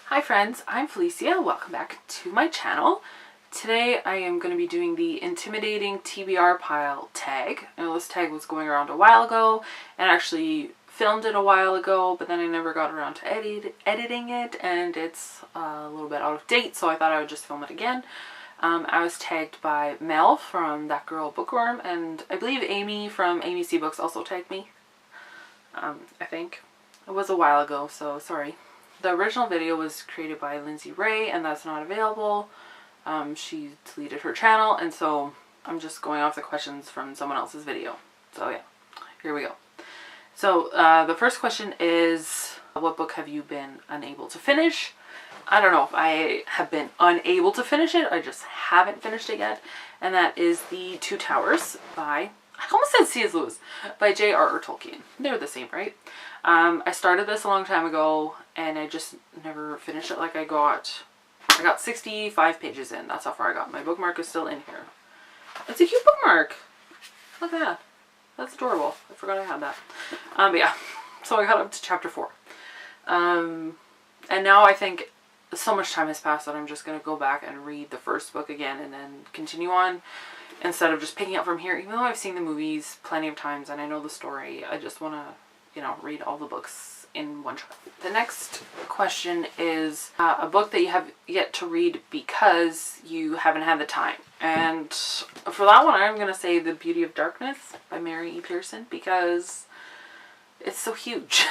Hi friends, I'm Felicia. Welcome back to my channel. Today I am going to be doing the Intimidating TBR Pile Tag. Now this tag was going around a while ago and actually filmed it a while ago, but then I never got around to editing it and it's a little bit out of date, so I thought I would just film it again. I was tagged by Mel from That Girl Bookworm, and I believe Amy from Amy C Books also tagged me. I think. It was a while ago, so sorry. The original video was created by Lindsay Ray, and that's not available. She deleted her channel, and so I'm just going off the questions from someone else's video. So yeah, here we go. So the first question is, what book have you been unable to finish? I don't know if I have been unable to finish it, I just haven't finished it yet. And that is The Two Towers by, I almost said C.S. Lewis, by J.R.R. Tolkien. They're the same, right? I started this a long time ago and I just never finished it. Like I got 65 pages in. That's how far I got. My bookmark is still in here. It's a cute bookmark. Look at that. That's adorable. I forgot I had that. But yeah, so I got up to chapter 4. And now I think so much time has passed that I'm just going to go back and read the first book again and then continue on instead of just picking up from here. Even though I've seen the movies plenty of times and I know the story, I just want to, you know, read all the books in one shot. The next question is a book that you have yet to read because you haven't had the time. And for that one, I'm going to say The Beauty of Darkness by Mary E. Pearson because it's so huge.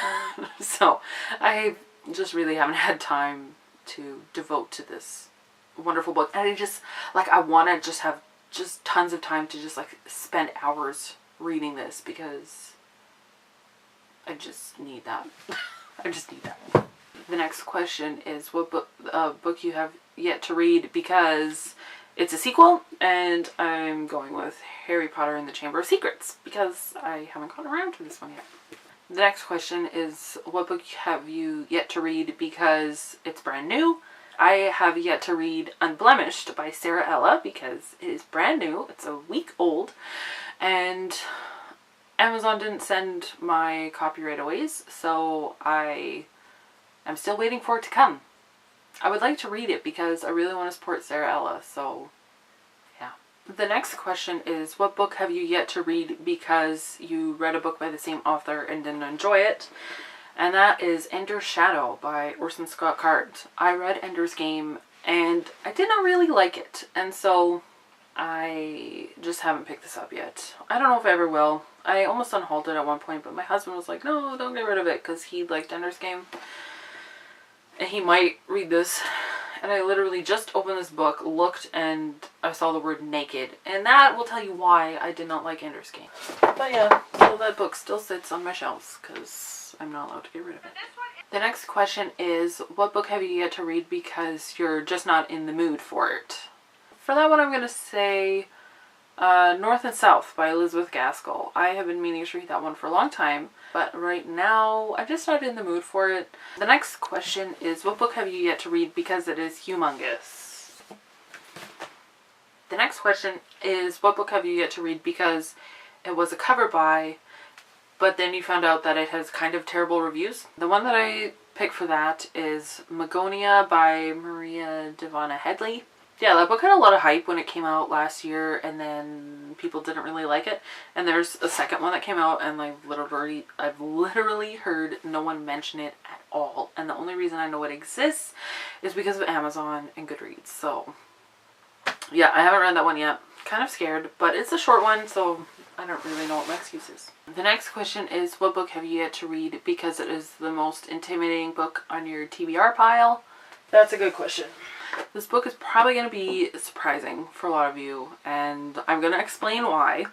So I just really haven't had time to devote to this wonderful book. And I just, like, I want to just have just tons of time to just, like, spend hours reading this because I just need that. I just need that. The next question is what book you have yet to read because it's a sequel, and I'm going with Harry Potter and the Chamber of Secrets because I haven't gotten around to this one yet. The next question is what book have you yet to read because it's brand new. I have yet to read Unblemished by Sarah Ella because it is brand new. It's a week old, and Amazon didn't send my copy right away, so I'm still waiting for it to come. I would like to read it because I really want to support Sarah Ella, so yeah. The next question is, what book have you yet to read because you read a book by the same author and didn't enjoy it? And that is Ender's Shadow by Orson Scott Card. I read Ender's Game and I did not really like it, and so I just haven't picked this up yet. I don't know if I ever will. I almost unhauled it at one point, but my husband was like, no, don't get rid of it, because he liked Ender's Game. And he might read this. And I literally just opened this book, looked, and I saw the word naked. And that will tell you why I did not like Ender's Game. But yeah, so that book still sits on my shelves, because I'm not allowed to get rid of it. The next question is, what book have you yet to read because you're just not in the mood for it? For that one, I'm going to say North and South by Elizabeth Gaskell. I have been meaning to read that one for a long time, but right now I'm just not in the mood for it. The next question is, what book have you yet to read because it is humongous? The next question is, what book have you yet to read because it was a cover by, but then you found out that it has kind of terrible reviews? The one that I picked for that is Magonia by Maria Devana Headley. Yeah, that book had a lot of hype when it came out last year, and then people didn't really like it. And there's a second one that came out, and I've literally heard no one mention it at all. And the only reason I know it exists is because of Amazon and Goodreads. So yeah, I haven't read that one yet. Kind of scared, but it's a short one, so I don't really know what my excuse is. The next question is, what book have you yet to read because it is the most intimidating book on your TBR pile? That's a good question. This book is probably going to be surprising for a lot of you, and I'm going to explain why.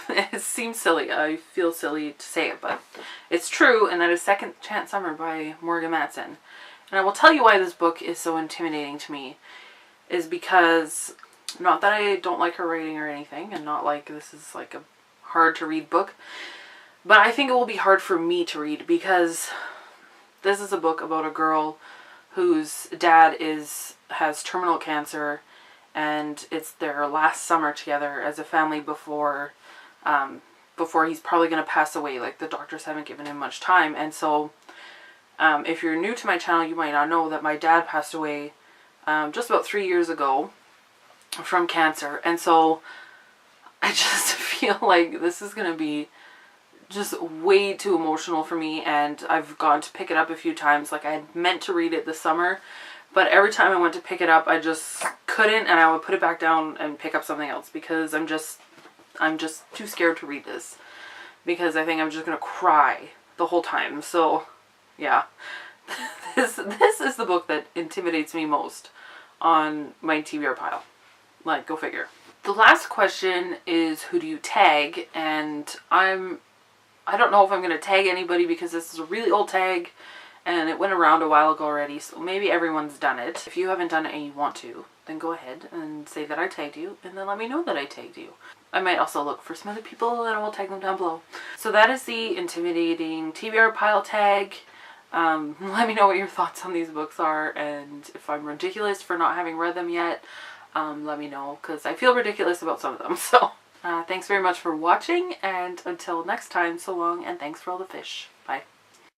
It seems silly. I feel silly to say it, but it's true, and that is Second Chance Summer by Morgan Matson. And I will tell you why this book is so intimidating to me, is because, not that I don't like her writing or anything, and not like this is like a hard to read book, but I think it will be hard for me to read because this is a book about a girl whose dad has terminal cancer, and it's their last summer together as a family before he's probably going to pass away. Like, the doctors haven't given him much time, and so If you're new to my channel, you might not know that my dad passed away just about 3 years ago from cancer. And so I just feel like this is going to be just way too emotional for me, and I've gone to pick it up a few times. Like, I had meant to read it this summer, but every time I went to pick it up, I just couldn't, and I would put it back down and pick up something else because I'm just too scared to read this, because I think I'm just gonna cry the whole time. So yeah, this is the book that intimidates me most on my TBR pile. Like, go figure. The last question is, who do you tag? And I don't know if I'm going to tag anybody because this is a really old tag and it went around a while ago already, so maybe everyone's done it. If you haven't done it and you want to, then go ahead and say that I tagged you, and then let me know that I tagged you. I might also look for some other people and I will tag them down below. So that is the Intimidating TBR Pile Tag. Let me know what your thoughts on these books are, and if I'm ridiculous for not having read them yet, let me know, because I feel ridiculous about some of them. So thanks very much for watching, and until next time, so long, and thanks for all the fish. Bye.